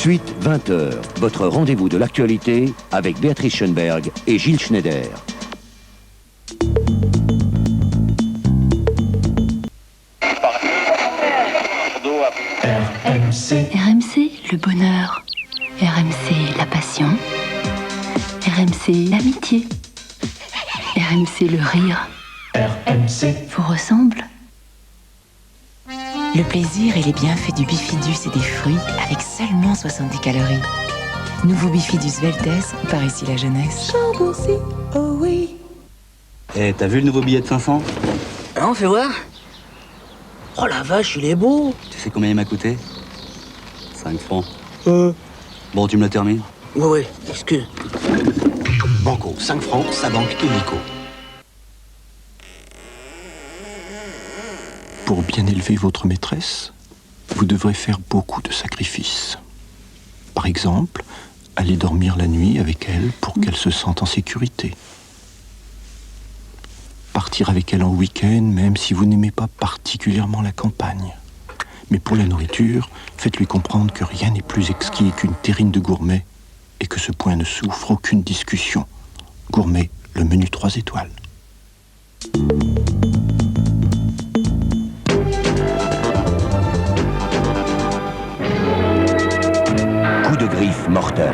suite, 20h, votre rendez-vous de l'actualité avec Béatrice Schoenberg et Gilles Schneider. RMC, le bonheur. RMC, la passion. RMC, l'amitié. RMC, le rire. RMC vous ressemble? Le plaisir et les bienfaits du bifidus et des fruits avec seulement 70 calories. Nouveau bifidus Veltes, par ici la jeunesse. Chambourcy, oh oui. Eh, t'as vu le nouveau billet de 500? Non, fais voir. Oh la vache, il est beau. Tu sais combien il m'a coûté? 5 francs. Bon, tu me le termines? Ouais, excuse. Banco, 5 francs, sa banque illico. Pour bien élever votre maîtresse, vous devrez faire beaucoup de sacrifices. Par exemple, aller dormir la nuit avec elle pour qu'elle se sente en sécurité. Partir avec elle en week-end, même si vous n'aimez pas particulièrement la campagne. Mais pour la nourriture, faites-lui comprendre que rien n'est plus exquis qu'une terrine de gourmet et que ce point ne souffre aucune discussion. Gourmet, le menu 3 étoiles. Coup de griffe mortel.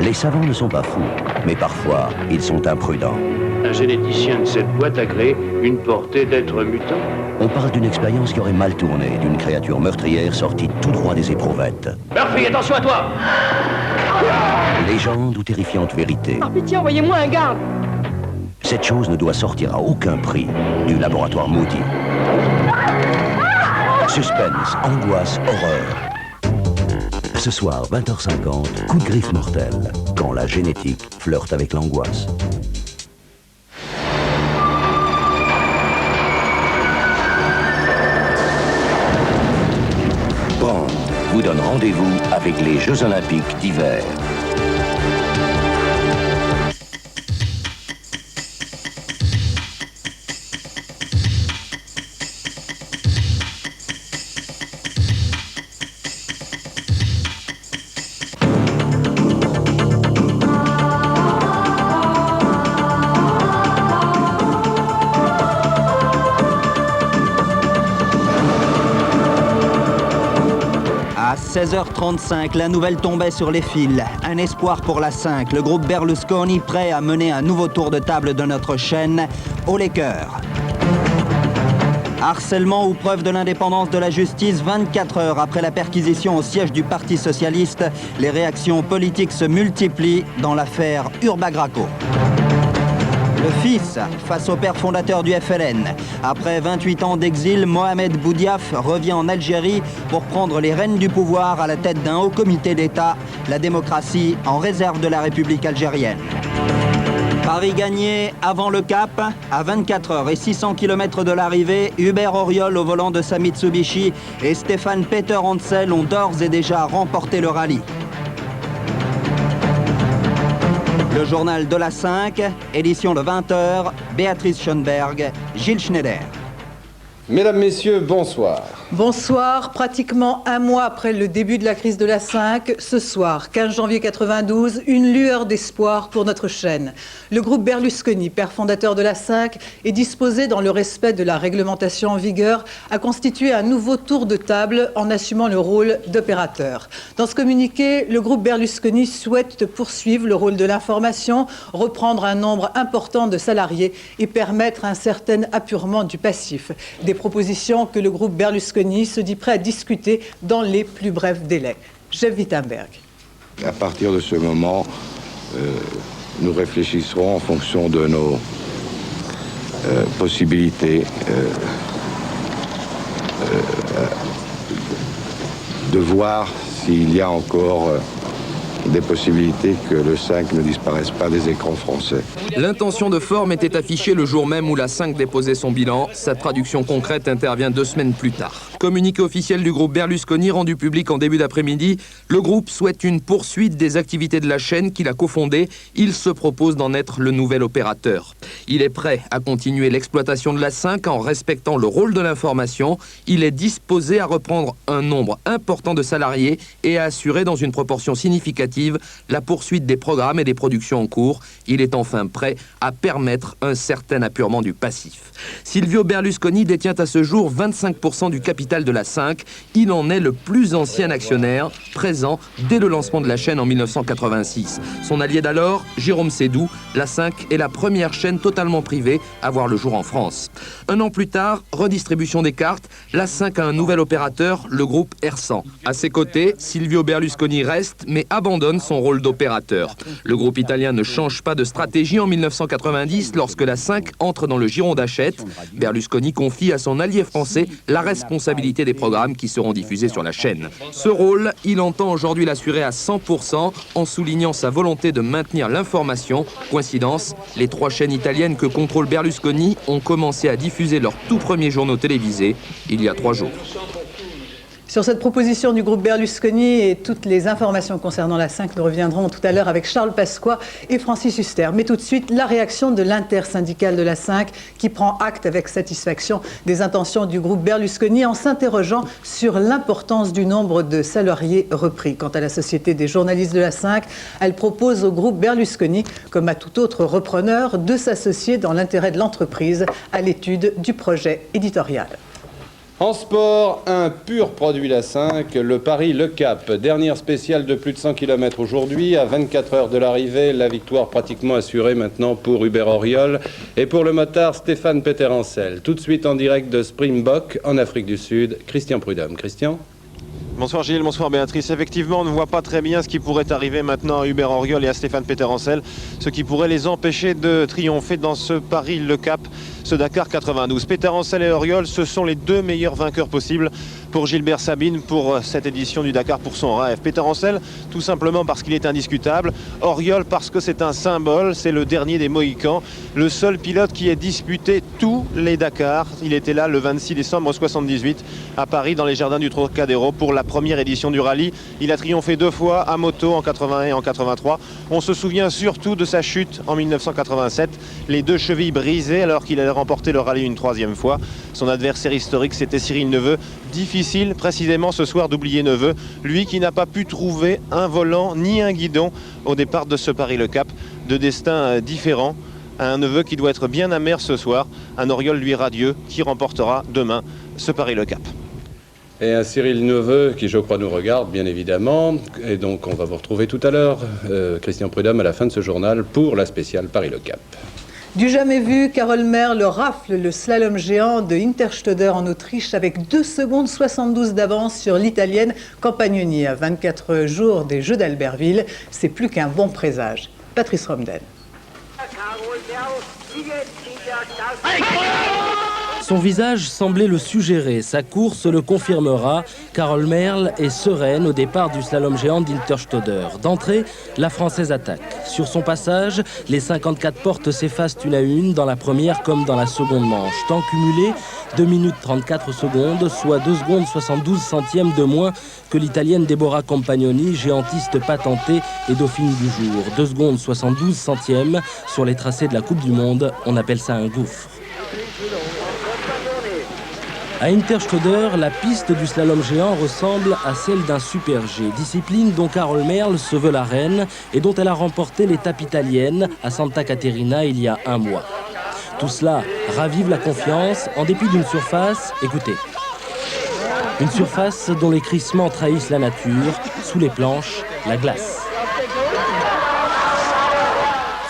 Les savants ne sont pas fous, mais parfois, ils sont imprudents. Un généticien de cette boîte a créé une portée d'êtres mutants. On parle d'une expérience qui aurait mal tourné, d'une créature meurtrière sortie tout droit des éprouvettes. Murphy, attention à toi! Légende ou terrifiante vérité, Par pitié, envoyez-moi un garde. cette chose ne doit sortir à aucun prix du laboratoire Moody. Suspense, angoisse, horreur. Ce soir, 20h50, coup de griffe mortel, quand la génétique flirte avec l'angoisse. Bond vous donne rendez-vous avec les Jeux Olympiques d'hiver. À 16h35, la nouvelle tombait sur les fils. Un espoir pour la 5. Le groupe Berlusconi prêt à mener un nouveau tour de table de notre chaîne. Haut les cœurs. Harcèlement ou preuve de l'indépendance de la justice, 24 heures après la perquisition au siège du Parti Socialiste, les réactions politiques se multiplient dans l'affaire Urbagraco. Le fils, face au père fondateur du FLN. Après 28 ans d'exil, Mohamed Boudiaf revient en Algérie pour prendre les rênes du pouvoir à la tête d'un haut comité d'État, la démocratie en réserve de la République algérienne. Paris gagné avant le Cap, à 24 heures et 600 km de l'arrivée, Hubert Auriol au volant de sa Mitsubishi et Stéphane Peter Hansel ont d'ores et déjà remporté le rallye. Le journal de la 5, édition de 20h, Béatrice Schoenberg, Gilles Schneider. Mesdames, Messieurs, bonsoir. Bonsoir. Pratiquement un mois après le début de la crise de la 5, ce soir, 15 janvier 92, une lueur d'espoir pour notre chaîne. Le groupe Berlusconi, père fondateur de la 5, est disposé, dans le respect de la réglementation en vigueur, à constituer un nouveau tour de table en assumant le rôle d'opérateur. Dans ce communiqué, le groupe Berlusconi souhaite poursuivre le rôle de l'information, reprendre un nombre important de salariés et permettre un certain apurement du passif. Des propositions que le groupe Berlusconi se dit prêt à discuter dans les plus brefs délais. Jeff Wittenberg. À partir de ce moment, nous réfléchirons en fonction de nos possibilités de voir s'il y a encore des possibilités que le 5 ne disparaisse pas des écrans français. L'intention de forme était affichée le jour même où la 5 déposait son bilan. Sa traduction concrète intervient 2 semaines plus tard. Communiqué officiel du groupe Berlusconi rendu public en début d'après-midi, le groupe souhaite une poursuite des activités de la chaîne qu'il a cofondée. Il se propose d'en être le nouvel opérateur. Il est prêt à continuer l'exploitation de la 5 en respectant le rôle de l'information. Il est disposé à reprendre un nombre important de salariés et à assurer dans une proportion significative la poursuite des programmes et des productions en cours. Il est enfin prêt à permettre un certain apurement du passif. Silvio Berlusconi détient à ce jour 25% du capital de la 5. Il en est le plus ancien actionnaire, présent dès le lancement de la chaîne en 1986. Son allié d'alors, Jérôme Sédou, la 5 est la première chaîne totalement privée à voir le jour en France. Un an plus tard, redistribution des cartes, la 5 a un nouvel opérateur, le groupe Ersan. À ses côtés, Silvio Berlusconi reste, mais abandonne son rôle d'opérateur. Le groupe italien ne change pas de stratégie en 1990 lorsque la 5 entre dans le giron d'Hachette. Berlusconi confie à son allié français la responsabilité des programmes qui seront diffusés sur la chaîne. Ce rôle, il entend aujourd'hui l'assurer à 100% en soulignant sa volonté de maintenir l'information. Coïncidence, les 3 chaînes italiennes que contrôle Berlusconi ont commencé à diffuser leurs tout premiers journaux télévisés il y a 3 jours. Sur cette proposition du groupe Berlusconi et toutes les informations concernant la 5, nous reviendrons tout à l'heure avec Charles Pasqua et Francis Huster. Mais tout de suite, la réaction de l'intersyndicale de la 5 qui prend acte avec satisfaction des intentions du groupe Berlusconi en s'interrogeant sur l'importance du nombre de salariés repris. Quant à la Société des journalistes de la 5, elle propose au groupe Berlusconi, comme à tout autre repreneur, de s'associer dans l'intérêt de l'entreprise à l'étude du projet éditorial. En sport, un pur produit la 5, le Paris-Le Cap. Dernière spéciale de plus de 100 km aujourd'hui, à 24 heures de l'arrivée, la victoire pratiquement assurée maintenant pour Hubert Auriol et pour le motard Stéphane Peter-Ancel. Tout de suite en direct de Springbok, en Afrique du Sud, Christian Prudhomme. Christian ? Bonsoir Gilles, bonsoir Béatrice. Effectivement, on ne voit pas très bien ce qui pourrait arriver maintenant à Hubert Auriol et à Stéphane Peter-Ancel, ce qui pourrait les empêcher de triompher dans ce Paris-Le Cap, ce Dakar 92. Peter-Ancel et Auriol, ce sont les 2 meilleurs vainqueurs possibles pour Gilbert Sabine pour cette édition du Dakar pour son rêve. Peter-Ancel, tout simplement parce qu'il est indiscutable. Auriol, parce que c'est un symbole, c'est le dernier des Mohicans, le seul pilote qui ait disputé tous les Dakars. Il était là le 26 décembre 78 à Paris dans les jardins du Trocadéro pour la première édition du rallye. Il a triomphé 2 fois à moto en 81 et en 83. On se souvient surtout de sa chute en 1987, les 2 chevilles brisées alors qu'il allait remporter le rallye une 3e fois. Son adversaire historique, c'était Cyril Neveu. Difficile précisément ce soir d'oublier Neveu, lui qui n'a pas pu trouver un volant ni un guidon au départ de ce Paris-Le Cap. 2 destins différents, un Neveu qui doit être bien amer ce soir, un Auriol lui radieux qui remportera demain ce Paris-Le Cap. Et un Cyril Neveu qui, je crois, nous regarde, bien évidemment. Et donc, on va vous retrouver tout à l'heure, Christian Prudhomme, à la fin de ce journal, pour la spéciale Paris-Le Cap. Du jamais vu, Carole Merle rafle le slalom géant de Hinterstoder en Autriche avec 2 secondes 72 d'avance sur l'italienne Campagnoni à 24 jours des Jeux d'Albertville. C'est plus qu'un bon présage. Patrice Romden. Son visage semblait le suggérer, sa course le confirmera. Carole Merle est sereine au départ du slalom géant d'Hinterstoder. D'entrée, la Française attaque. Sur son passage, les 54 portes s'effacent une à une, dans la première comme dans la seconde manche. Temps cumulé, 2 minutes 34 secondes, soit 2 secondes 72 centièmes de moins que l'italienne Deborah Campagnoni, géantiste patentée et dauphine du jour. 2 secondes 72 centièmes sur les tracés de la Coupe du Monde, on appelle ça un gouffre. À Hinterstoder, la piste du slalom géant ressemble à celle d'un super G, discipline dont Carole Merle se veut la reine et dont elle a remporté l'étape italienne à Santa Caterina il y a 1 mois. Tout cela ravive la confiance en dépit d'une surface, écoutez, une surface dont les crissements trahissent la nature, sous les planches, la glace.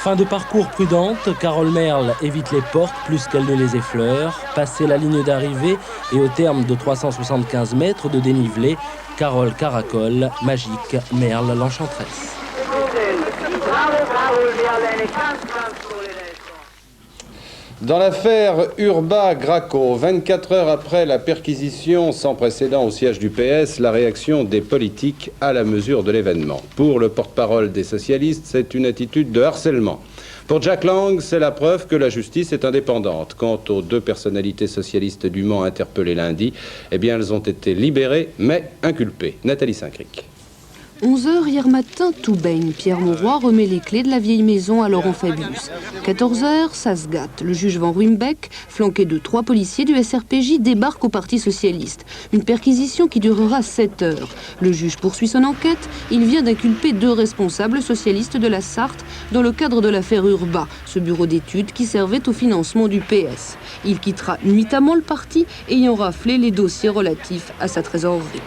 Fin de parcours prudente, Carole Merle évite les portes plus qu'elle ne les effleure. Passé la ligne d'arrivée et au terme de 375 mètres de dénivelé, Carole caracole, magique, Merle l'enchanteresse. Dans l'affaire Urba-Graco, 24 heures après la perquisition sans précédent au siège du PS, la réaction des politiques à la mesure de l'événement. Pour le porte-parole des socialistes, c'est une attitude de harcèlement. Pour Jack Lang, c'est la preuve que la justice est indépendante. Quant aux 2 personnalités socialistes du Mans interpellées lundi, eh bien elles ont été libérées mais inculpées. Nathalie Saint-Cric. 11h hier matin, tout baigne. Pierre Mauroy remet les clés de la vieille maison à Laurent Fabius. 14h, ça se gâte. Le juge Van Ruymbeck, flanqué de 3 policiers du SRPJ, débarque au Parti Socialiste. Une perquisition qui durera 7 heures. Le juge poursuit son enquête. Il vient d'inculper 2 responsables socialistes de la Sarthe dans le cadre de l'affaire Urba, ce bureau d'études qui servait au financement du PS. Il quittera nuitamment le parti, ayant raflé les dossiers relatifs à sa trésorerie.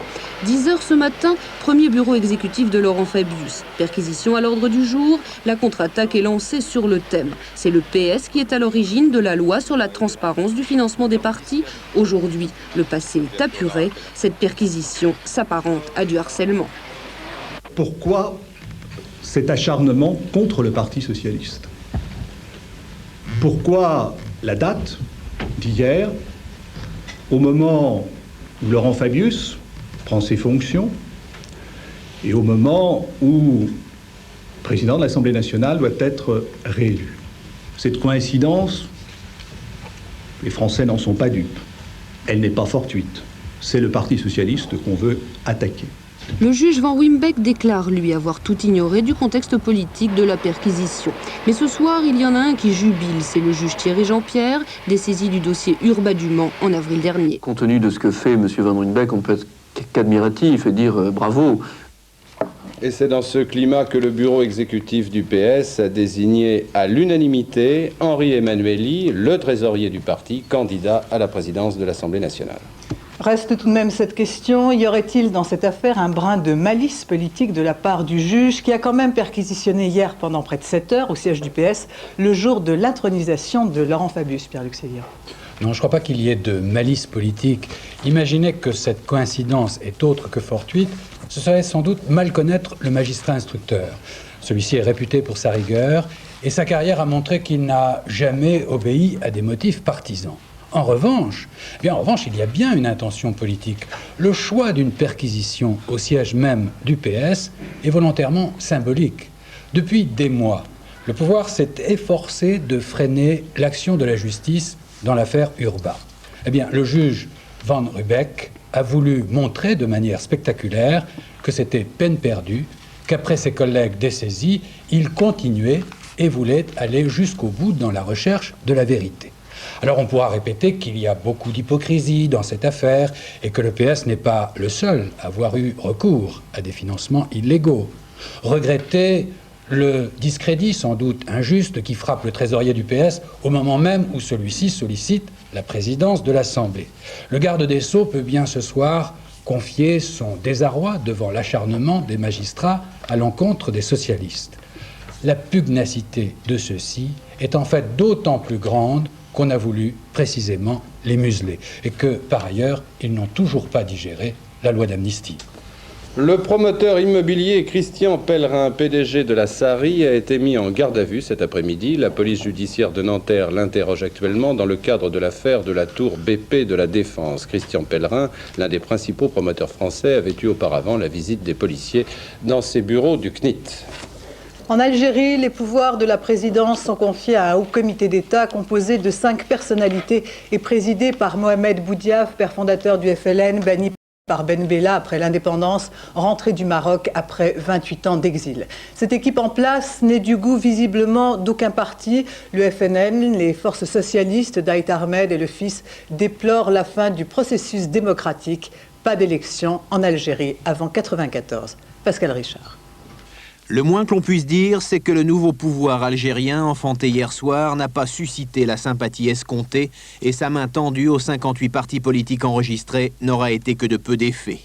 10h ce matin, premier bureau exécutif de Laurent Fabius. Perquisition à l'ordre du jour, la contre-attaque est lancée sur le thème. C'est le PS qui est à l'origine de la loi sur la transparence du financement des partis. Aujourd'hui, le passé est apuré. Cette perquisition s'apparente à du harcèlement. Pourquoi cet acharnement contre le Parti socialiste? Pourquoi la date d'hier, au moment où Laurent Fabius prend ses fonctions et au moment où le président de l'Assemblée nationale doit être réélu? Cette coïncidence, les Français n'en sont pas dupes. Elle n'est pas fortuite. C'est le Parti socialiste qu'on veut attaquer. Le juge Van Ruymbeck déclare, lui, avoir tout ignoré du contexte politique de la perquisition. Mais ce soir, il y en a un qui jubile. C'est le juge Thierry Jean-Pierre, dessaisi du dossier Urba du Mans en avril dernier. Compte tenu de ce que fait M. Van Ruymbeck, on peut être qu'admiratif et dire bravo. Et c'est dans ce climat que le bureau exécutif du PS a désigné à l'unanimité Henri Emmanuelli, le trésorier du parti, candidat à la présidence de l'Assemblée nationale. Reste tout de même cette question, y aurait-il dans cette affaire un brin de malice politique de la part du juge qui a quand même perquisitionné hier pendant près de 7 heures au siège du PS le jour de l'intronisation de Laurent Fabius, Pierre-Luc Séguier? Non, je ne crois pas qu'il y ait de malice politique. Imaginez que cette coïncidence est autre que fortuite, ce serait sans doute mal connaître le magistrat instructeur. Celui-ci est réputé pour sa rigueur et sa carrière a montré qu'il n'a jamais obéi à des motifs partisans. En revanche, il y a bien une intention politique. Le choix d'une perquisition au siège même du PS est volontairement symbolique. Depuis des mois, le pouvoir s'est efforcé de freiner l'action de la justice dans l'affaire Urba. Eh bien, le juge Van Ruymbeck a voulu montrer de manière spectaculaire que c'était peine perdue, qu'après ses collègues dessaisis, il continuait et voulait aller jusqu'au bout dans la recherche de la vérité. Alors on pourra répéter qu'il y a beaucoup d'hypocrisie dans cette affaire et que le PS n'est pas le seul à avoir eu recours à des financements illégaux. Regretter le discrédit sans doute injuste qui frappe le trésorier du PS au moment même où celui-ci sollicite la présidence de l'Assemblée. Le garde des Sceaux peut bien ce soir confier son désarroi devant l'acharnement des magistrats à l'encontre des socialistes. La pugnacité de ceux-ci est en fait d'autant plus grande qu'on a voulu précisément les museler et que, par ailleurs, ils n'ont toujours pas digéré la loi d'amnistie. Le promoteur immobilier Christian Pellerin, PDG de la Sari, a été mis en garde à vue cet après-midi. La police judiciaire de Nanterre l'interroge actuellement dans le cadre de l'affaire de la tour BP de la Défense. Christian Pellerin, l'un des principaux promoteurs français, avait eu auparavant la visite des policiers dans ses bureaux du CNIT. En Algérie, les pouvoirs de la présidence sont confiés à un haut comité d'État composé de 5 personnalités et présidé par Mohamed Boudiaf, père fondateur du FLN, banni par Ben Bella après l'indépendance, rentré du Maroc après 28 ans d'exil. Cette équipe en place n'est du goût visiblement d'aucun parti. Le FNN, les forces socialistes d'Aït Ahmed et le fils déplorent la fin du processus démocratique. Pas d'élection en Algérie avant 1994. Pascal Richard. Le moins que l'on puisse dire, c'est que le nouveau pouvoir algérien, enfanté hier soir, n'a pas suscité la sympathie escomptée et sa main tendue aux 58 partis politiques enregistrés n'aura été que de peu d'effet.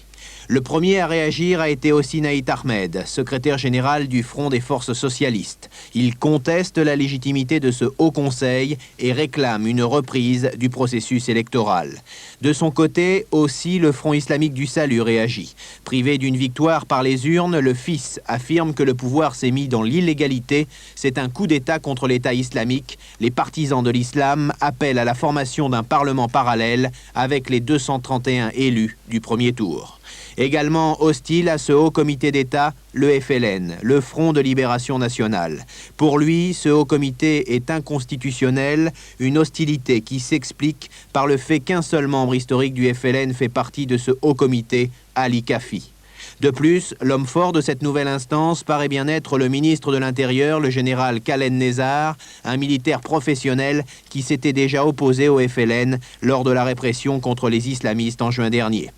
Le premier à réagir a été Hossein Ait Ahmed, secrétaire général du Front des forces socialistes. Il conteste la légitimité de ce Haut Conseil et réclame une reprise du processus électoral. De son côté, aussi, le Front islamique du salut réagit. Privé d'une victoire par les urnes, le FIS affirme que le pouvoir s'est mis dans l'illégalité. C'est un coup d'État contre l'État islamique. Les partisans de l'islam appellent à la formation d'un parlement parallèle avec les 231 élus du premier tour. Également hostile à ce haut comité d'État, le FLN, le Front de Libération Nationale. Pour lui, ce haut comité est inconstitutionnel, une hostilité qui s'explique par le fait qu'un seul membre historique du FLN fait partie de ce haut comité, Ali Kafi. De plus, l'homme fort de cette nouvelle instance paraît bien être le ministre de l'Intérieur, le général Kalen Nezar, un militaire professionnel qui s'était déjà opposé au FLN lors de la répression contre les islamistes en juin dernier.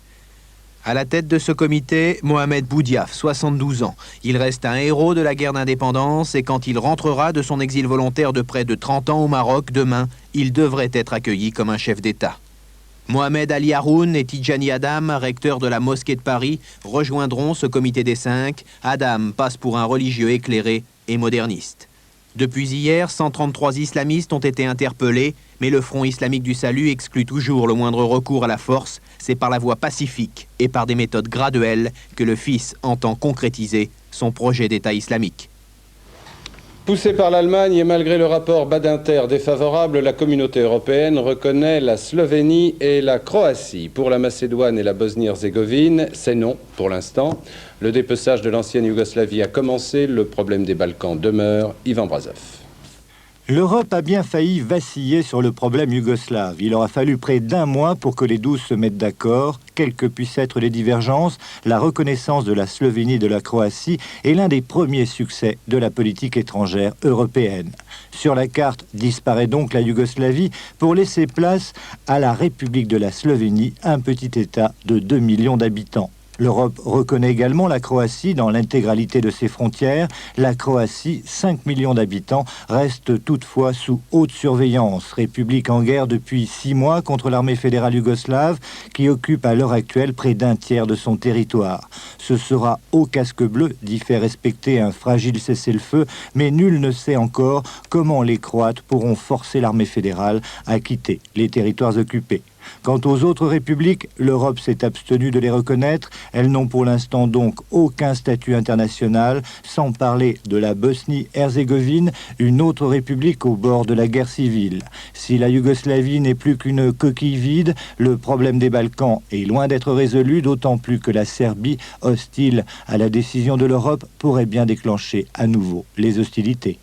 À la tête de ce comité, Mohamed Boudiaf, 72 ans. Il reste un héros de la guerre d'indépendance et quand il rentrera de son exil volontaire de près de 30 ans au Maroc demain, il devrait être accueilli comme un chef d'État. Mohamed Ali Haroun et Tidjani Adam, recteur de la mosquée de Paris, rejoindront ce comité des 5. Adam passe pour un religieux éclairé et moderniste. Depuis hier, 133 islamistes ont été interpellés, mais le Front islamique du salut exclut toujours le moindre recours à la force. C'est par la voie pacifique et par des méthodes graduelles que le FIS entend concrétiser son projet d'État islamique. Poussé par l'Allemagne et malgré le rapport Badinter défavorable, la communauté européenne reconnaît la Slovénie et la Croatie. Pour la Macédoine et la Bosnie-Herzégovine, c'est non pour l'instant. Le dépeçage de l'ancienne Yougoslavie a commencé, le problème des Balkans demeure. Ivan Brazov. L'Europe a bien failli vaciller sur le problème yougoslave. Il aura fallu près d'un mois pour que les 12 se mettent d'accord. Quelles que puissent être les divergences, la reconnaissance de la Slovénie et de la Croatie est l'un des premiers succès de la politique étrangère européenne. Sur la carte disparaît donc la Yougoslavie pour laisser place à la République de la Slovénie, un petit État de 2 millions d'habitants. L'Europe reconnaît également la Croatie dans l'intégralité de ses frontières. La Croatie, 5 millions d'habitants, reste toutefois sous haute surveillance. République en guerre depuis 6 mois contre l'armée fédérale yougoslave qui occupe à l'heure actuelle près d'un tiers de son territoire. Ce sera au casque bleu d'y faire respecter un fragile cessez-le-feu, mais nul ne sait encore comment les Croates pourront forcer l'armée fédérale à quitter les territoires occupés. Quant aux autres républiques, l'Europe s'est abstenue de les reconnaître. Elles n'ont pour l'instant donc aucun statut international, sans parler de la Bosnie-Herzégovine, une autre république au bord de la guerre civile. Si la Yougoslavie n'est plus qu'une coquille vide, le problème des Balkans est loin d'être résolu, d'autant plus que la Serbie, hostile à la décision de l'Europe, pourrait bien déclencher à nouveau les hostilités.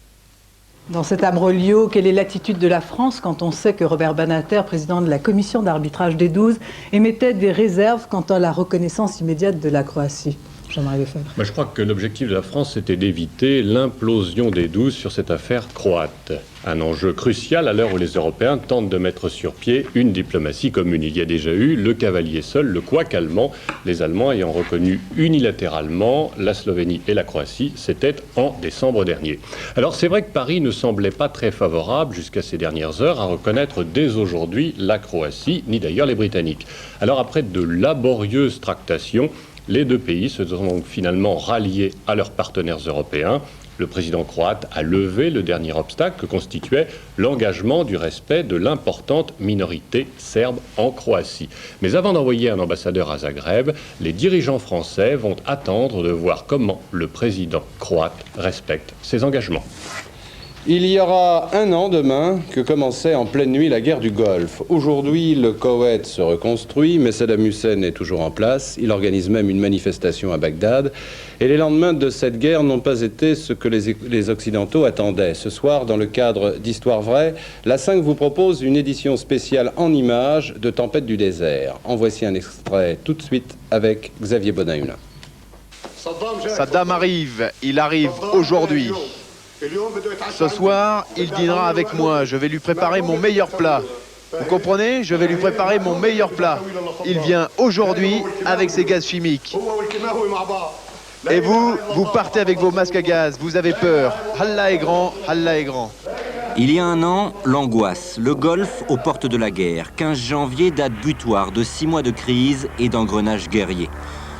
Dans cet imbroglio, quelle est l'attitude de la France quand on sait que Robert Badinter, président de la commission d'arbitrage des 12, émettait des réserves quant à la reconnaissance immédiate de la Croatie? Jean-Marie Lefebvre. Moi, je crois que l'objectif de la France, c'était d'éviter l'implosion des 12 sur cette affaire croate. Un enjeu crucial à l'heure où les Européens tentent de mettre sur pied une diplomatie commune. Il y a déjà eu le cavalier seul, le couac allemand, les Allemands ayant reconnu unilatéralement la Slovénie et la Croatie, c'était en décembre dernier. Alors c'est vrai que Paris ne semblait pas très favorable jusqu'à ces dernières heures à reconnaître dès aujourd'hui la Croatie, ni d'ailleurs les Britanniques. Alors après de laborieuses tractations, les deux pays se sont donc finalement ralliés à leurs partenaires européens. Le président croate a levé le dernier obstacle que constituait l'engagement du respect de l'importante minorité serbe en Croatie. Mais avant d'envoyer un ambassadeur à Zagreb, les dirigeants français vont attendre de voir comment le président croate respecte ses engagements. Il y aura un an demain que commençait en pleine nuit la guerre du Golfe. Aujourd'hui, le Koweït se reconstruit, mais Saddam Hussein est toujours en place. Il organise même une manifestation à Bagdad. Et les lendemains de cette guerre n'ont pas été ce que les Occidentaux attendaient. Ce soir, dans le cadre d'Histoire vraie, la 5 vous propose une édition spéciale en images de Tempête du désert. En voici un extrait tout de suite avec Xavier Bonin-Hulin. Saddam arrive, il arrive aujourd'hui. Ce soir, il dînera avec moi. Je vais lui préparer mon meilleur plat. Vous comprenez? Je vais lui préparer mon meilleur plat. Il vient aujourd'hui avec ses gaz chimiques. Et vous, vous partez avec vos masques à gaz. Vous avez peur. Allah est grand, Allah est grand. Il y a un an, l'angoisse, le Golfe aux portes de la guerre. 15 janvier, date butoir de 6 mois de crise et d'engrenage guerrier.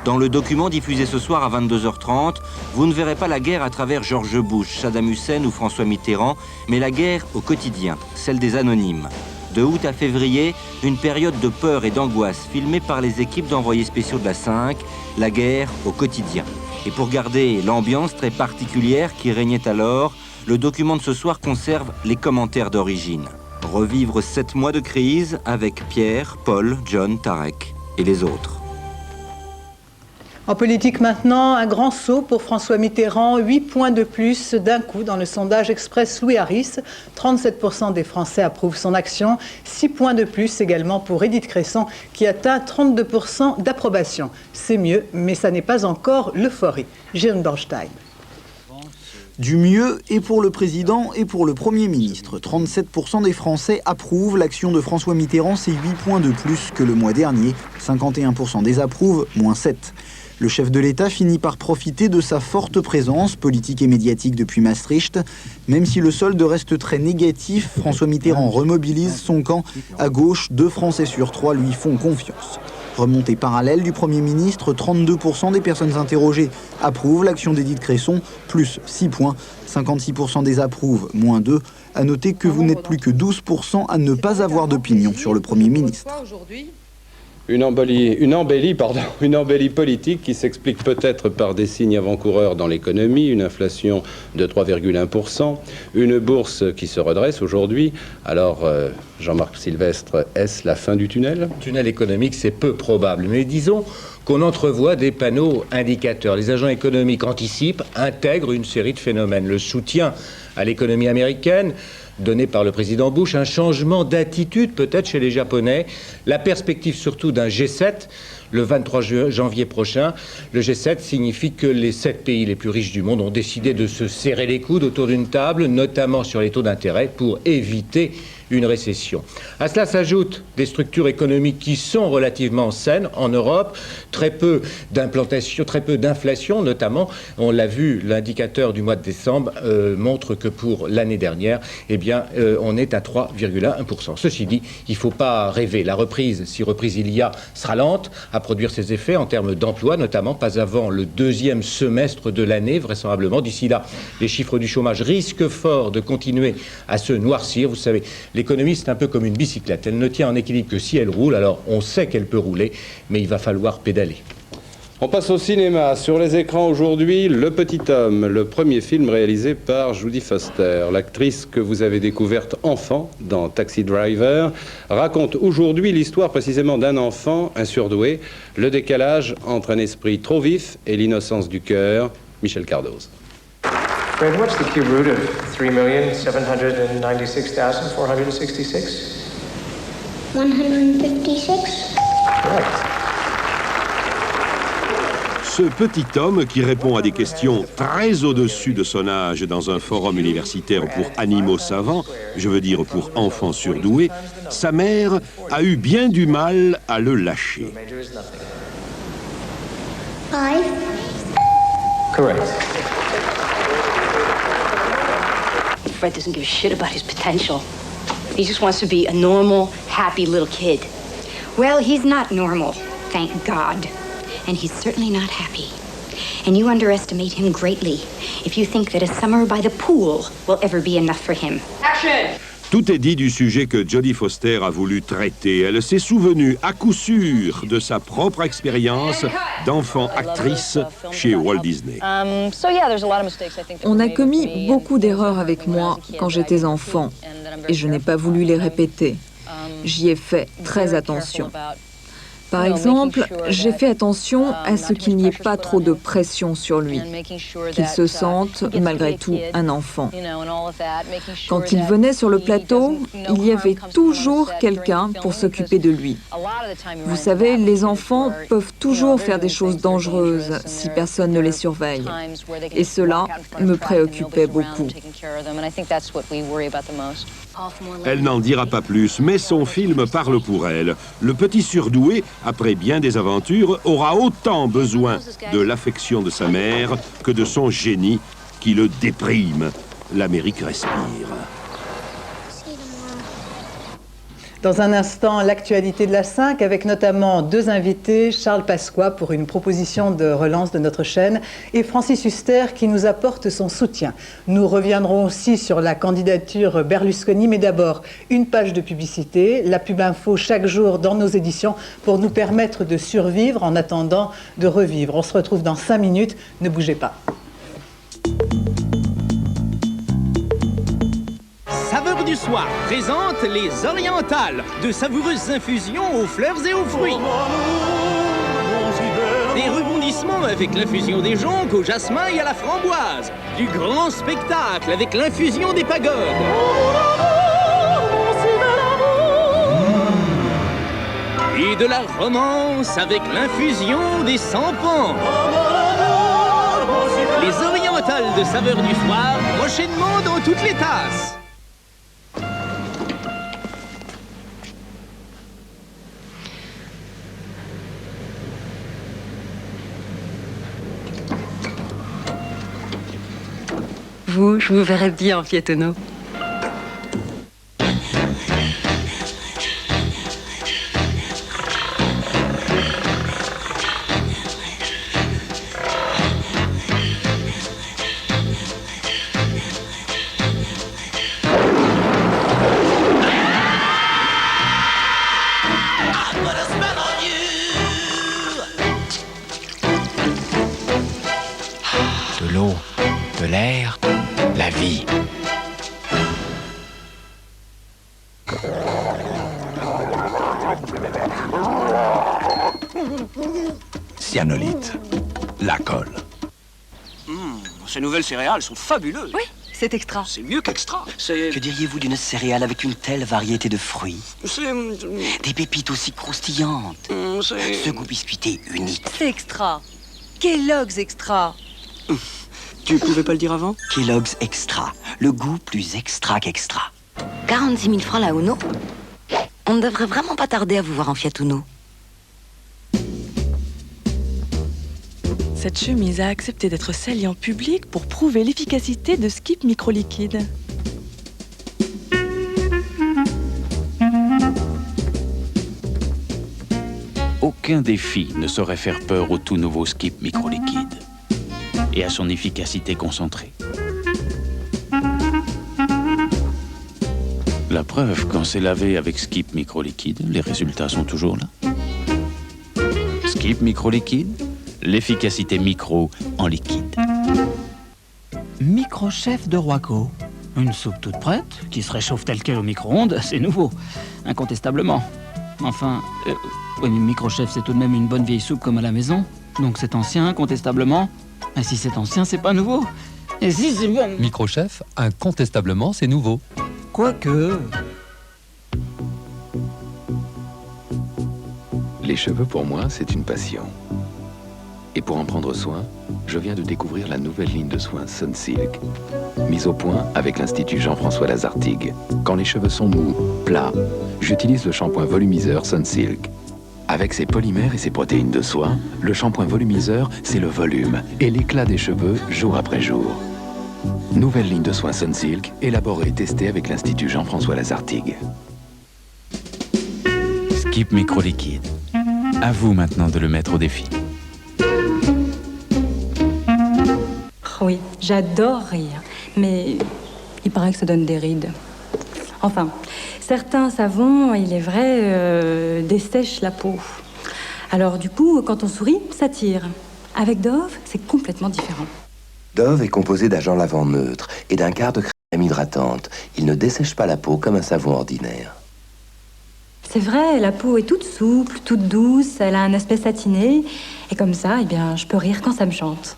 Dans le document diffusé ce soir à 22h30, vous ne verrez pas la guerre à travers George Bush, Saddam Hussein ou François Mitterrand, mais la guerre au quotidien, celle des anonymes. De août à février, une période de peur et d'angoisse filmée par les équipes d'envoyés spéciaux de la 5, la guerre au quotidien. Et pour garder l'ambiance très particulière qui régnait alors, le document de ce soir conserve les commentaires d'origine. Revivre 7 mois de crise avec Pierre, Paul, John, Tarek et les autres. En politique maintenant, un grand saut pour François Mitterrand, 8 points de plus d'un coup dans le sondage Express Louis Harris. 37% des Français approuvent son action, 6 points de plus également pour Édith Cresson qui atteint 32% d'approbation. C'est mieux, mais ça n'est pas encore l'euphorie. Jérôme Bornstein. Du mieux et pour le président et pour le Premier ministre. 37% des Français approuvent l'action de François Mitterrand, c'est 8 points de plus que le mois dernier. 51% désapprouvent, moins 7. Le chef de l'État finit par profiter de sa forte présence politique et médiatique depuis Maastricht. Même si le solde reste très négatif, François Mitterrand remobilise son camp. À gauche, 2 Français sur 3 lui font confiance. Remontée parallèle du Premier ministre, 32% des personnes interrogées approuvent l'action d'Édith Cresson, plus 6 points. 56% désapprouvent, moins 2. À noter que vous n'êtes plus que 12% à ne pas avoir d'opinion sur le Premier ministre. Une embellie politique qui s'explique peut-être par des signes avant-coureurs dans l'économie, une inflation de 3,1%, une bourse qui se redresse aujourd'hui. Alors, Jean-Marc Sylvestre, est-ce la fin du tunnel ? Tunnel économique, c'est peu probable, mais disons qu'on entrevoit des panneaux indicateurs. Les agents économiques anticipent, intègrent une série de phénomènes. Le soutien à l'économie américaine, donné par le président Bush, un changement d'attitude peut-être chez les Japonais, la perspective surtout d'un G7 le 23 janvier prochain. Le G7 signifie que les 7 pays les plus riches du monde ont décidé de se serrer les coudes autour d'une table, notamment sur les taux d'intérêt, pour éviter une récession. À cela s'ajoutent des structures économiques qui sont relativement saines en Europe, très peu d'implantation, très peu d'inflation notamment. On l'a vu, l'indicateur du mois de décembre montre que pour l'année dernière, eh bien, on est à 3,1%. Ceci dit, il ne faut pas rêver. La reprise, si reprise il y a, sera lente à produire ses effets en termes d'emploi, notamment pas avant le 2e semestre de l'année, vraisemblablement. D'ici là, les chiffres du chômage risquent fort de continuer à se noircir. Vous savez, l'économie, c'est un peu comme une bicyclette. Elle ne tient en équilibre que si elle roule. Alors, on sait qu'elle peut rouler, mais il va falloir pédaler. On passe au cinéma. Sur les écrans aujourd'hui, Le Petit Homme, le premier film réalisé par Jodie Foster. L'actrice que vous avez découverte enfant dans Taxi Driver raconte aujourd'hui l'histoire précisément d'un enfant, un surdoué, le décalage entre un esprit trop vif et l'innocence du cœur. Michel Cardoz. Fred, what's the cube root of 3,796,466? 156. Right. Ce petit homme qui répond à des questions très au-dessus de son âge dans un forum universitaire pour animaux savants, je veux dire pour enfants surdoués, sa mère a eu bien du mal à le lâcher. 5. Correct. Fred doesn't give a shit about his potential. He just wants to be a normal, happy little kid. Well, he's not normal, thank God. And he's certainly not happy. And you underestimate him greatly if you think that a summer by the pool will ever be enough for him. Action! Tout est dit du sujet que Jodie Foster a voulu traiter. Elle s'est souvenue à coup sûr de sa propre expérience d'enfant actrice chez Walt Disney. On a commis beaucoup d'erreurs avec moi quand j'étais enfant et je n'ai pas voulu les répéter. J'y ai fait très attention. Par exemple, j'ai fait attention à ce qu'il n'y ait pas trop de pression sur lui, qu'il se sente, malgré tout, un enfant. Quand il venait sur le plateau, il y avait toujours quelqu'un pour s'occuper de lui. Vous savez, les enfants peuvent toujours faire des choses dangereuses si personne ne les surveille. Et cela me préoccupait beaucoup. Elle n'en dira pas plus, mais son film parle pour elle. Le petit surdoué, après bien des aventures, aura autant besoin de l'affection de sa mère que de son génie qui le déprime. L'Amérique respire. Dans un instant, l'actualité de la 5 avec notamment 2 invités, Charles Pasqua pour une proposition de relance de notre chaîne et Francis Huster qui nous apporte son soutien. Nous reviendrons aussi sur la candidature Berlusconi, mais d'abord une page de publicité, la pub info chaque jour dans nos éditions pour nous permettre de survivre en attendant de revivre. On se retrouve dans 5 minutes, ne bougez pas. Saveurs du soir présente les orientales, de savoureuses infusions aux fleurs et aux fruits. Des rebondissements avec l'infusion des joncs au jasmin et à la framboise. Du grand spectacle avec l'infusion des pagodes. Et de la romance avec l'infusion des sampans. Les orientales de saveurs du soir, prochainement dans toutes les tasses. Vous, je vous verrais bien en Fiat-Uno. De l'eau, de l'air, la vie. Cyanolite, la colle. Ces nouvelles céréales sont fabuleuses. Oui, c'est extra. C'est mieux qu'extra. C'est... Que diriez-vous d'une céréale avec une telle variété de fruits? C'est... Des pépites aussi croustillantes. C'est... Ce goût biscuité unique. C'est extra. Kellogg's Extra. Tu pouvais pas le dire avant? Kellogg's Extra, le goût plus extra qu'extra. 46 000 francs la Uno. On ne devrait vraiment pas tarder à vous voir en Fiat-Uno. Cette chemise a accepté d'être salie en public pour prouver l'efficacité de Skip Microliquide. Aucun défi ne saurait faire peur au tout nouveau Skip Microliquide et à son efficacité concentrée. La preuve, quand c'est lavé avec Skip Microliquide, les résultats sont toujours là. Skip Microliquide, l'efficacité micro en liquide. Microchef de Royco. Une soupe toute prête, qui se réchauffe telle quelle au micro-ondes, c'est nouveau, incontestablement. Enfin, oui, mais Microchef, c'est tout de même une bonne vieille soupe comme à la maison. Donc c'est ancien, incontestablement. Et si c'est ancien, c'est pas nouveau. Et si c'est bon... Microchef, incontestablement, c'est nouveau. Quoique... Les cheveux, pour moi, c'est une passion. Et pour en prendre soin, je viens de découvrir la nouvelle ligne de soins Sunsilk, mise au point avec l'Institut Jean-François Lazartigue. Quand les cheveux sont mous, plats, j'utilise le shampoing volumiseur Sunsilk. Avec ses polymères et ses protéines de soie, le shampoing volumiseur, c'est le volume et l'éclat des cheveux jour après jour. Nouvelle ligne de soins Sunsilk, élaborée et testée avec l'Institut Jean-François Lazartigue. Skip Microliquide. À vous maintenant de le mettre au défi. Oui, j'adore rire, mais il paraît que ça donne des rides. Enfin, certains savons, il est vrai, dessèchent la peau. Alors du coup, quand on sourit, ça tire. Avec Dove, c'est complètement différent. Dove est composé d'agents lavants neutres et d'un quart de crème hydratante. Il ne dessèche pas la peau comme un savon ordinaire. C'est vrai, la peau est toute souple, toute douce, elle a un aspect satiné. Et comme ça, eh bien, je peux rire quand ça me chante.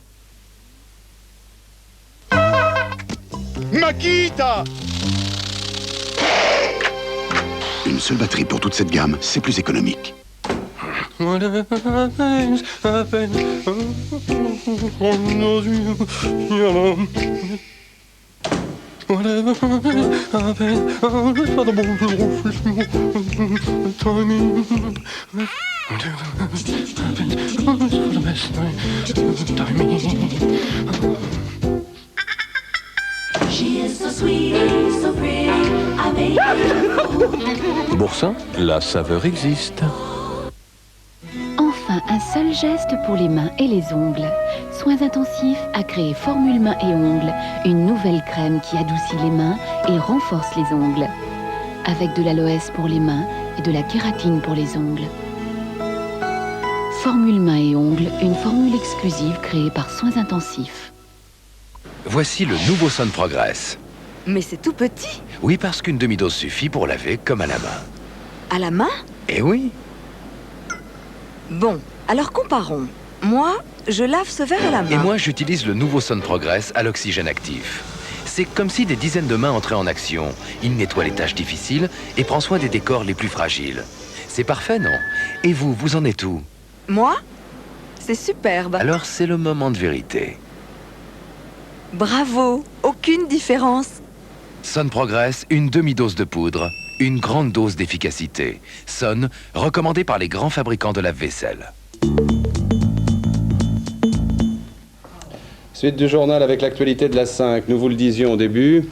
Makita! Une seule batterie pour toute cette gamme, c'est plus économique. She is so sweet, so pretty. I Boursin, la saveur existe. Enfin, un seul geste pour les mains et les ongles. Soins Intensifs a créé Formule Mains et Ongles, une nouvelle crème qui adoucit les mains et renforce les ongles. Avec de l'aloès pour les mains et de la kératine pour les ongles. Formule Mains et Ongles, une formule exclusive créée par Soins Intensifs. Voici le nouveau Sun Progress. Mais c'est tout petit. Oui, parce qu'une demi-dose suffit pour laver comme à la main. À la main? Eh oui. Bon, alors comparons. Moi, je lave ce verre à la main. Et moi, j'utilise le nouveau Sun Progress à l'oxygène actif. C'est comme si des dizaines de mains entraient en action. Il nettoie les tâches difficiles et prend soin des décors les plus fragiles. C'est parfait, non? Et vous, vous en êtes où? Moi? C'est superbe. Alors, c'est le moment de vérité. Bravo! Aucune différence. Sun Progress, une demi-dose de poudre, une grande dose d'efficacité. Sun, recommandé par les grands fabricants de lave-vaisselle. Suite du journal avec l'actualité de la 5. Nous vous le disions au début,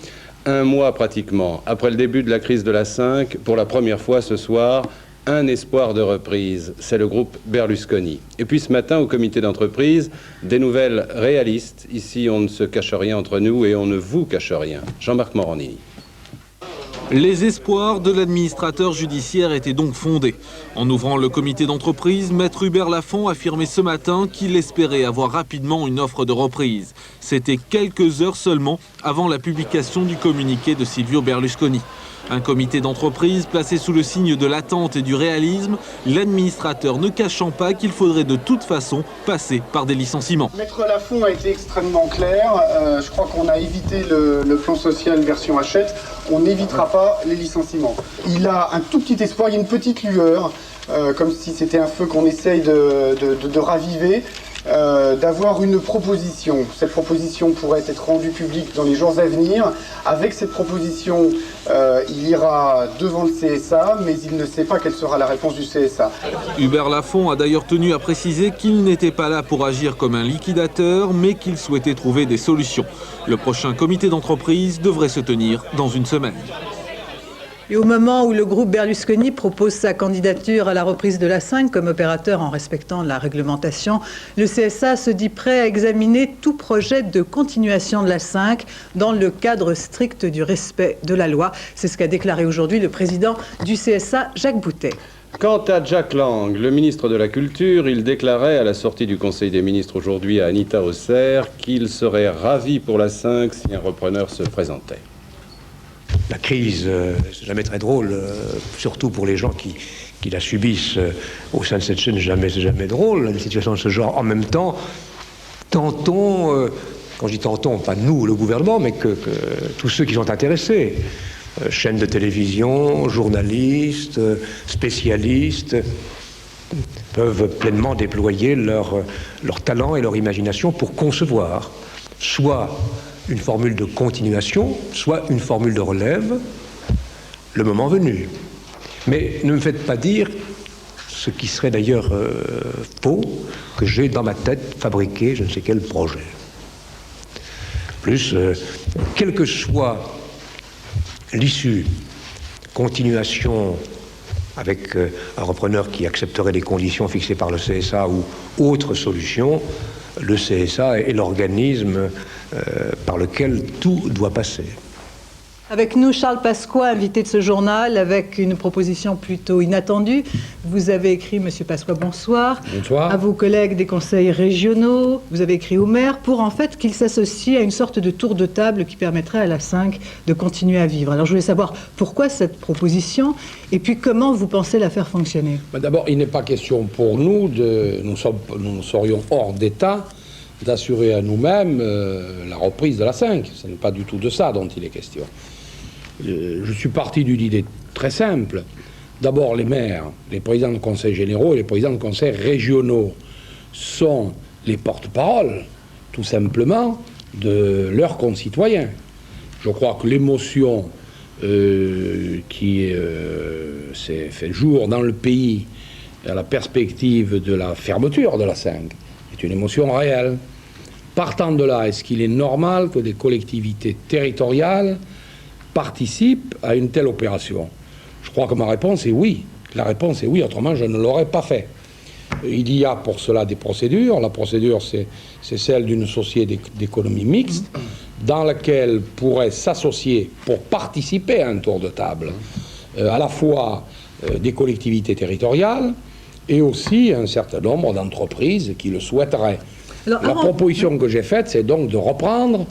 un mois pratiquement après le début de la crise de la 5, pour la première fois ce soir, un espoir de reprise, c'est le groupe Berlusconi. Et puis ce matin, au comité d'entreprise, des nouvelles réalistes. Ici, on ne se cache rien entre nous et on ne vous cache rien. Jean-Marc Morandini. Les espoirs de l'administrateur judiciaire étaient donc fondés. En ouvrant le comité d'entreprise, Maître Hubert Lafont affirmait ce matin qu'il espérait avoir rapidement une offre de reprise. C'était quelques heures seulement avant la publication du communiqué de Silvio Berlusconi. Un comité d'entreprise placé sous le signe de l'attente et du réalisme, l'administrateur ne cachant pas qu'il faudrait de toute façon passer par des licenciements. Maître Lafont a été extrêmement clair. Je crois qu'on a évité le plan social version Hachette. On n'évitera pas les licenciements. Il a un tout petit espoir, il y a une petite lueur, comme si c'était un feu qu'on essaye de raviver. D'avoir une proposition. Cette proposition pourrait être rendue publique dans les jours à venir. Avec cette proposition, il ira devant le CSA, mais il ne sait pas quelle sera la réponse du CSA. Hubert Lafont a d'ailleurs tenu à préciser qu'il n'était pas là pour agir comme un liquidateur, mais qu'il souhaitait trouver des solutions. Le prochain comité d'entreprise devrait se tenir dans une semaine. Et au moment où le groupe Berlusconi propose sa candidature à la reprise de la 5 comme opérateur en respectant la réglementation, le CSA se dit prêt à examiner tout projet de continuation de la 5 dans le cadre strict du respect de la loi. C'est ce qu'a déclaré aujourd'hui le président du CSA, Jacques Boutet. Quant à Jack Lang, le ministre de la Culture, il déclarait à la sortie du Conseil des ministres aujourd'hui à Anita Osser qu'il serait ravi pour la 5 si un repreneur se présentait. La crise, c'est jamais très drôle, surtout pour les gens qui la subissent au sein de cette chaîne, c'est jamais drôle, une situation de ce genre. En même temps, tentons, quand je dis tentons, pas nous, le gouvernement, mais que tous ceux qui sont intéressés, chaînes de télévision, journalistes, spécialistes, peuvent pleinement déployer leur talent et leur imagination pour concevoir soit une formule de continuation, soit une formule de relève, le moment venu. Mais ne me faites pas dire, ce qui serait d'ailleurs faux, que j'ai dans ma tête fabriqué je ne sais quel projet. Plus, quelle que soit l'issue, continuation avec un repreneur qui accepterait les conditions fixées par le CSA ou autre solution, le CSA est l'organisme par lequel tout doit passer. Avec nous, Charles Pasqua, invité de ce journal, avec une proposition plutôt inattendue. Vous avez écrit, Monsieur Pasqua, bonsoir. Bonsoir. À vos collègues des conseils régionaux. Vous avez écrit au maire pour, en fait, qu'ils s'associent à une sorte de tour de table qui permettrait à la 5 de continuer à vivre. Alors, je voulais savoir pourquoi cette proposition et puis comment vous pensez la faire fonctionner. D'abord, il n'est pas question pour nous, nous serions hors d'état d'assurer à nous-mêmes la reprise de la 5. Ce n'est pas du tout de ça dont il est question. Je suis parti d'une idée très simple. D'abord, les maires, les présidents de conseils généraux et les présidents de conseils régionaux sont les porte-parole, tout simplement, de leurs concitoyens. Je crois que l'émotion qui s'est fait jour dans le pays à la perspective de la fermeture de la 5 est une émotion réelle. Partant de là, est-ce qu'il est normal que des collectivités territoriales participe à une telle opération? Je crois que ma réponse est oui. La réponse est oui, autrement je ne l'aurais pas fait. Il y a pour cela des procédures. La procédure, c'est celle d'une société d'économie mixte dans laquelle pourraient s'associer pour participer à un tour de table à la fois des collectivités territoriales et aussi un certain nombre d'entreprises qui le souhaiteraient. Alors, la proposition que j'ai faite, c'est donc de reprendre,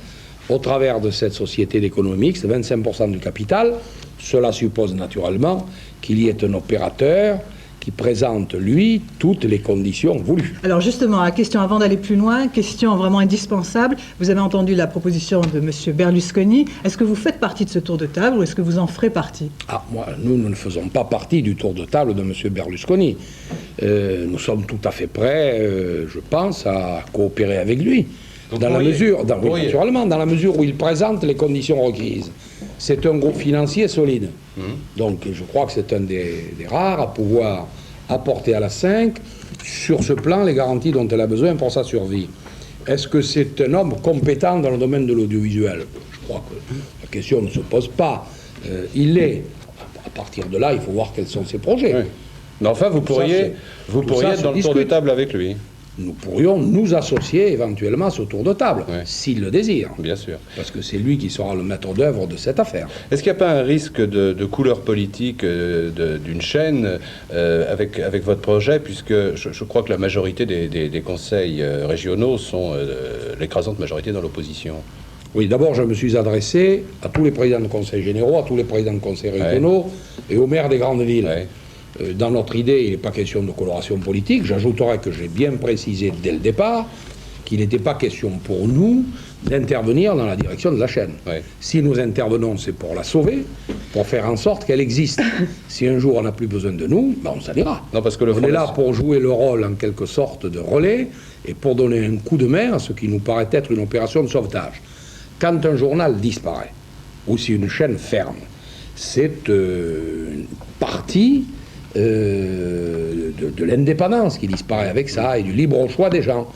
au travers de cette société d'économie mixte, 25% du capital. Cela suppose naturellement qu'il y ait un opérateur qui présente, lui, toutes les conditions voulues. Alors justement, la question avant d'aller plus loin, question vraiment indispensable. Vous avez entendu la proposition de M. Berlusconi. Est-ce que vous faites partie de ce tour de table ou est-ce que vous en ferez partie? Moi, nous ne faisons pas partie du tour de table de M. Berlusconi. Nous sommes tout à fait prêts, je pense, à coopérer avec lui. Donc dans la mesure, naturellement, dans la mesure où il présente les conditions requises. C'est un groupe financier solide. Donc je crois que c'est un des rares à pouvoir apporter à la 5 sur ce plan les garanties dont elle a besoin pour sa survie. Est-ce que c'est un homme compétent dans le domaine de l'audiovisuel? Je crois que la question ne se pose pas. Il l'est. À partir de là, il faut voir quels sont ses projets. Oui. Mais enfin, vous pourriez être dans le tour de table avec lui. Nous pourrions nous associer éventuellement à ce tour de table, s'il le désire. Bien sûr. Parce que c'est lui qui sera le maître d'œuvre de cette affaire. Est-ce qu'il n'y a pas un risque de couleur politique d'une chaîne avec votre projet, puisque je crois que la majorité des conseils régionaux sont l'écrasante majorité dans l'opposition? Oui, d'abord, je me suis adressé à tous les présidents de conseils généraux, à tous les présidents de conseils régionaux et aux maires des grandes villes. Dans notre idée, il n'est pas question de coloration politique. J'ajouterais que j'ai bien précisé dès le départ qu'il n'était pas question pour nous d'intervenir dans la direction de la chaîne. Si nous intervenons, c'est pour la sauver, pour faire en sorte qu'elle existe. Si un jour on n'a plus besoin de nous, on s'en ira. Non, parce que on est là pour jouer le rôle en quelque sorte de relais et pour donner un coup de main à ce qui nous paraît être une opération de sauvetage. Quand un journal disparaît, ou si une chaîne ferme, c'est une partie de l'indépendance qui disparaît avec ça et du libre choix des gens.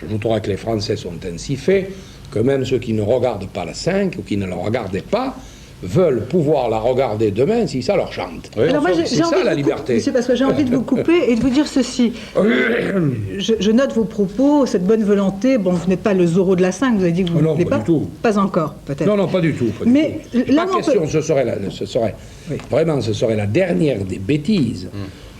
J'ajouterai que les Français sont ainsi faits que même ceux qui ne regardent pas la 5 ou qui ne la regardaient pas veulent pouvoir la regarder demain si ça leur chante. Alors moi, c'est ça la liberté. Monsieur Pasqua, j'ai envie de vous couper et de vous dire ceci. Je note vos propos, cette bonne volonté. Bon, vous n'êtes pas le Zorro de la 5, vous avez dit que vous ne voulez pas. Du tout. Pas encore, peut-être. Non, pas du tout. Mais là, pas question, ce serait vraiment, ce serait la dernière des bêtises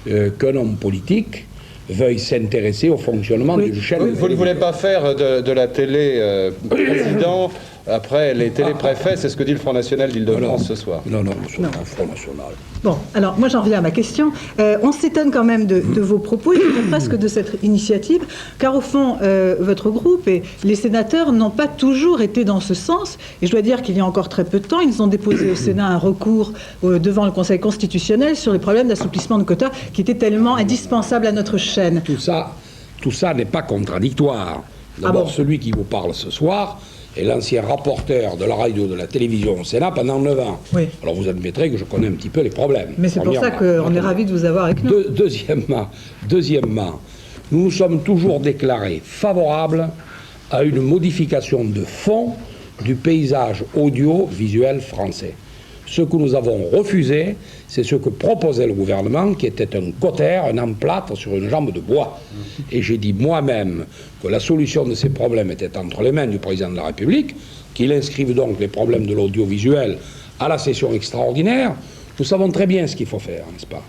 qu'un homme politique veuille s'intéresser au fonctionnement d'une chaîne. Vous ne voulez pas faire de la télé président après les télépréfets, c'est ce que dit le Front National d'Île-de-France ce soir. Non, nous sommes un Front National. Bon, alors moi j'en reviens à ma question. On s'étonne quand même de vos propos et presque de cette initiative, car au fond, votre groupe et les sénateurs n'ont pas toujours été dans ce sens. Et je dois dire qu'il y a encore très peu de temps, ils ont déposé au Sénat un recours devant le Conseil constitutionnel sur les problèmes d'assouplissement de quotas qui étaient tellement indispensables à notre chaîne. Tout ça n'est pas contradictoire. D'abord, celui qui vous parle ce soir est l'ancien rapporteur de la radio de la télévision au Sénat pendant 9 ans. Oui. Alors vous admettrez que je connais un petit peu les problèmes. Mais c'est pour ça qu'on est ravis de vous avoir avec nous. Deuxièmement, nous nous sommes toujours déclarés favorables à une modification de fond du paysage audiovisuel français. Ce que nous avons refusé, c'est ce que proposait le gouvernement, qui était un cautère, un emplâtre sur une jambe de bois. Et j'ai dit moi-même que la solution de ces problèmes était entre les mains du président de la République, qu'il inscrive donc les problèmes de l'audiovisuel à la session extraordinaire. Nous savons très bien ce qu'il faut faire, n'est-ce pas?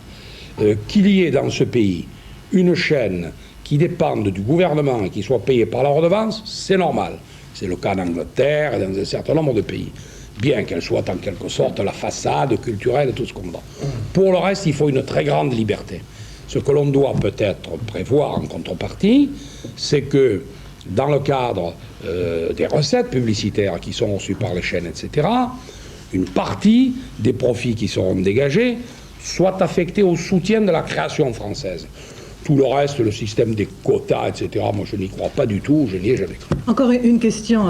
Qu'il y ait dans ce pays une chaîne qui dépende du gouvernement et qui soit payée par la redevance, c'est normal. C'est le cas en Angleterre et dans un certain nombre de pays. Bien qu'elle soit en quelque sorte la façade culturelle et tout ce qu'on va. Pour le reste, il faut une très grande liberté. Ce que l'on doit peut-être prévoir en contrepartie, c'est que dans le cadre des recettes publicitaires qui sont reçues par les chaînes, etc., une partie des profits qui seront dégagés soit affectée au soutien de la création française. Tout le reste, le système des quotas, etc., moi je n'y crois pas du tout, je n'y ai jamais cru. Encore une question.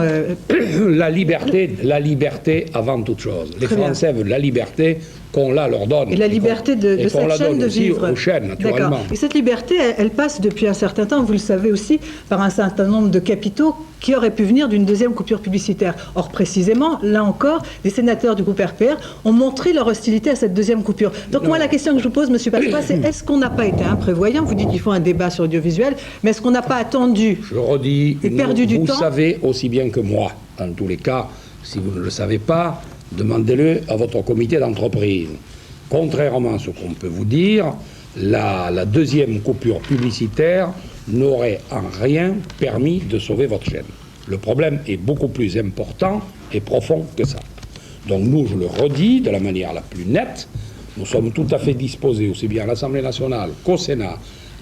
La liberté avant toute chose. Les Français veulent la liberté qu'on leur donne. Et la liberté de cette chaîne de vivre. Aux chaînes, naturellement. Et cette liberté, elle passe depuis un certain temps, vous le savez aussi, par un certain nombre de capitaux qui auraient pu venir d'une deuxième coupure publicitaire. Or, précisément, là encore, les sénateurs du groupe RPR ont montré leur hostilité à cette deuxième coupure. Donc moi, la question que je vous pose, M. Pasqua, c'est est-ce qu'on n'a pas été imprévoyant? Vous dites qu'il faut un débat sur l'audiovisuel, mais est-ce qu'on n'a pas attendu Je redis, et perdu du temps? Vous savez aussi bien que moi, en tous les cas, si vous ne le savez pas, demandez-le à votre comité d'entreprise. Contrairement à ce qu'on peut vous dire, la deuxième coupure publicitaire n'aurait en rien permis de sauver votre chaîne. Le problème est beaucoup plus important et profond que ça. Donc nous, je le redis de la manière la plus nette, nous sommes tout à fait disposés, aussi bien à l'Assemblée nationale qu'au Sénat,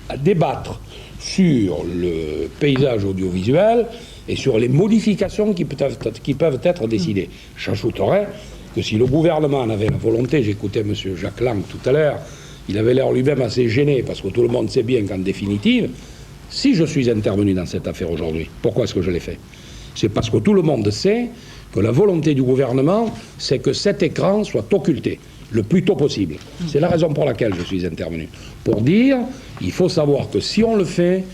à débattre sur le paysage audiovisuel et sur les modifications qui peuvent être décidées. J'ajouterais que si le gouvernement en avait la volonté, j'écoutais M. Jacques Lang tout à l'heure, il avait l'air lui-même assez gêné, parce que tout le monde sait bien qu'en définitive, si je suis intervenu dans cette affaire aujourd'hui, pourquoi est-ce que je l'ai fait? C'est parce que tout le monde sait que la volonté du gouvernement, c'est que cet écran soit occulté le plus tôt possible. C'est la raison pour laquelle je suis intervenu. Pour dire, il faut savoir que si on le fait,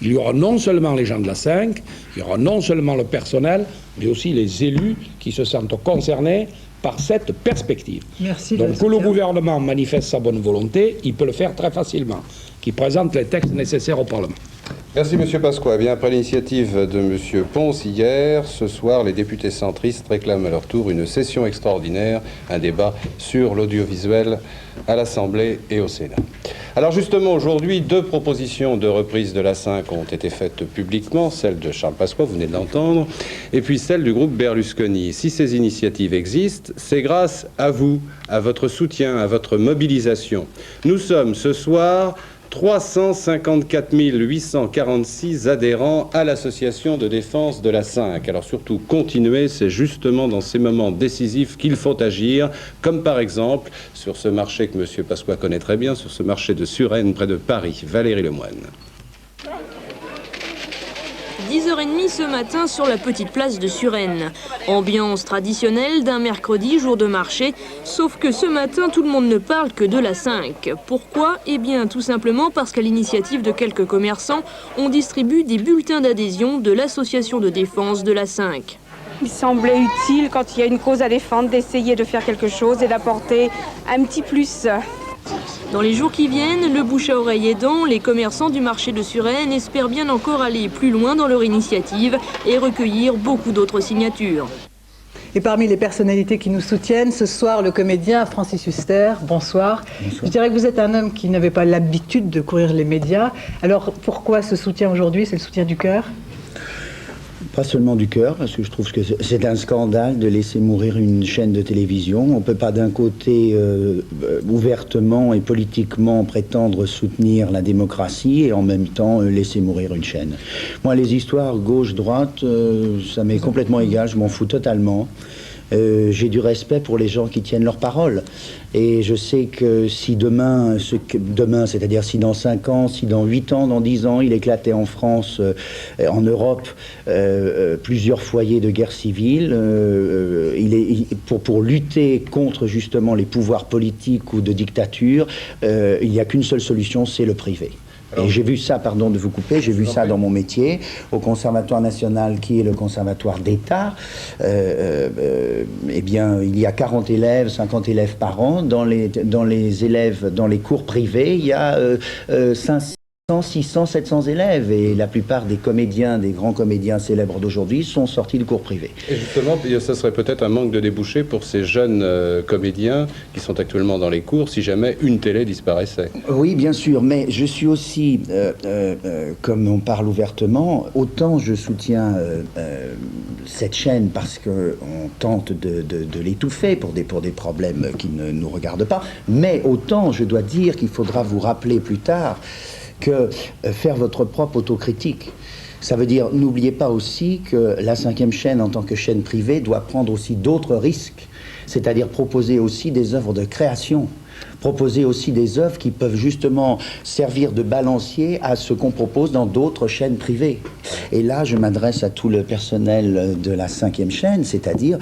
il y aura non seulement les gens de la 5, il y aura non seulement le personnel, mais aussi les élus qui se sentent concernés par cette perspective. Merci. Donc que le gouvernement manifeste sa bonne volonté, il peut le faire très facilement, qu'il présente les textes nécessaires au Parlement. Merci M. Pasqua. Bien, après l'initiative de M. Ponce hier, ce soir, les députés centristes réclament à leur tour une session extraordinaire, un débat sur l'audiovisuel à l'Assemblée et au Sénat. Alors justement, aujourd'hui, 2 propositions de reprise de la 5 ont été faites publiquement, celle de Charles Pasqua, vous venez de l'entendre, et puis celle du groupe Berlusconi. Si ces initiatives existent, c'est grâce à vous, à votre soutien, à votre mobilisation. Nous sommes ce soir 354 846 adhérents à l'association de défense de la 5. Alors surtout, continuez, c'est justement dans ces moments décisifs qu'il faut agir, comme par exemple sur ce marché que M. Pasqua connaît très bien, sur ce marché de Suresnes près de Paris. Valérie Lemoine. 10h30 ce matin sur la petite place de Suresnes. Ambiance traditionnelle d'un mercredi, jour de marché, sauf que ce matin, tout le monde ne parle que de la 5. Pourquoi? Eh bien, tout simplement parce qu'à l'initiative de quelques commerçants, on distribue des bulletins d'adhésion de l'association de défense de la 5. Il semblait utile, quand il y a une cause à défendre, d'essayer de faire quelque chose et d'apporter un petit plus. Dans les jours qui viennent, le bouche à oreille aidant, les commerçants du marché de Suresnes espèrent bien encore aller plus loin dans leur initiative et recueillir beaucoup d'autres signatures. Et parmi les personnalités qui nous soutiennent, ce soir, le comédien Francis Huster. Bonsoir. Je dirais que vous êtes un homme qui n'avait pas l'habitude de courir les médias. Alors pourquoi ce soutien aujourd'hui? C'est le soutien du cœur? Pas seulement du cœur, parce que je trouve que c'est un scandale de laisser mourir une chaîne de télévision. On ne peut pas d'un côté ouvertement et politiquement prétendre soutenir la démocratie et en même temps laisser mourir une chaîne. Moi, les histoires gauche-droite, ça m'est complètement égal, je m'en fous totalement. J'ai du respect pour les gens qui tiennent leur parole. Et je sais que si demain, c'est-à-dire si dans 5 ans, si dans 8 ans, dans 10 ans, il éclatait en France, en Europe, plusieurs foyers de guerre civile, pour lutter contre justement les pouvoirs politiques ou de dictature, il n'y a qu'une seule solution, c'est le privé. Et j'ai vu ça, pardon de vous couper, j'ai vu ça dans mon métier, au Conservatoire national, qui est le conservatoire d'État. Eh bien, il y a 40 élèves, 50 élèves par an. Dans les cours privés, il y a 500, 600, 700 élèves. Et la plupart des comédiens, des grands comédiens célèbres d'aujourd'hui sont sortis du cours privé. Et justement, ça serait peut-être un manque de débouchés pour ces jeunes comédiens qui sont actuellement dans les cours, si jamais une télé disparaissait. Oui, bien sûr, mais je suis aussi, comme on parle ouvertement, autant je soutiens cette chaîne parce qu'on tente de l'étouffer pour des problèmes qui ne nous regardent pas, mais autant je dois dire qu'il faudra vous rappeler plus tard que faire votre propre autocritique. Ça veut dire, n'oubliez pas aussi que la 5e chaîne, en tant que chaîne privée, doit prendre aussi d'autres risques, c'est-à-dire proposer aussi des œuvres de création, proposer aussi des œuvres qui peuvent justement servir de balancier à ce qu'on propose dans d'autres chaînes privées. Et là, je m'adresse à tout le personnel de la 5e chaîne, c'est-à-dire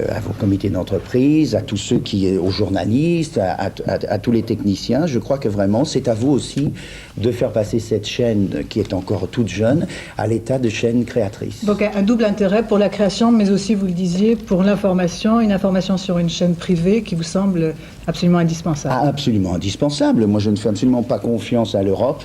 à vos comités d'entreprise, à tous ceux aux journalistes, à tous les techniciens. Je crois que vraiment, c'est à vous aussi de faire passer cette chaîne qui est encore toute jeune à l'état de chaîne créatrice. Donc un double intérêt pour la création, mais aussi, vous le disiez, pour l'information, une information sur une chaîne privée qui vous semble absolument indispensable. Ah, absolument indispensable. Moi, je ne fais absolument pas confiance à l'Europe.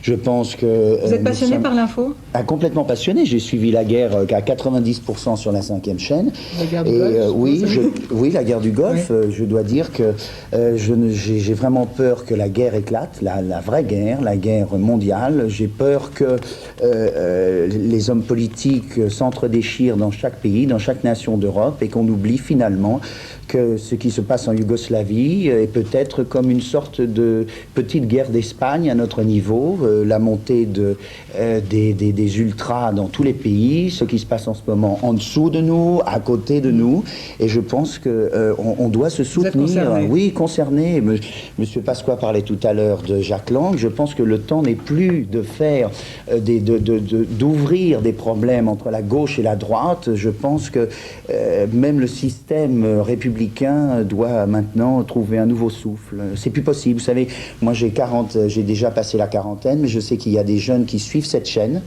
Je pense que... Vous êtes passionné par l'info ? Complètement passionné. J'ai suivi la guerre à 90% sur la 5e chaîne. La guerre du Golfe, oui, la guerre du Golfe. Oui. Je dois dire que j'ai vraiment peur que la guerre éclate, la vraie guerre, la guerre mondiale. J'ai peur que les hommes politiques s'entre-déchirent dans chaque pays, dans chaque nation d'Europe, et qu'on oublie finalement que ce qui se passe en Yougoslavie est peut-être comme une sorte de petite guerre d'Espagne à notre niveau, la montée des ultras dans tous les pays, ce qui se passe en ce moment en dessous de nous, à côté de nous, et je pense qu'on doit se soutenir. Oui, concerné. Monsieur Pasqua parlait tout à l'heure de Jack Lang. Je pense que le temps n'est plus de faire d'ouvrir des problèmes entre la gauche et la droite. Je pense que même le système républicain doit maintenant trouver un nouveau souffle. C'est plus possible. Vous savez, moi j'ai déjà passé la quarantaine, mais je sais qu'il y a des jeunes qui suivent cette chaîne.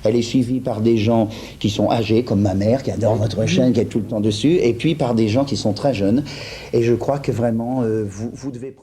Elle est suivie par des gens qui sont âgés, comme ma mère, qui adore votre chaîne, qui est tout le temps dessus, et puis par des gens qui sont très jeunes. Et je crois que vraiment, vous devez prendre...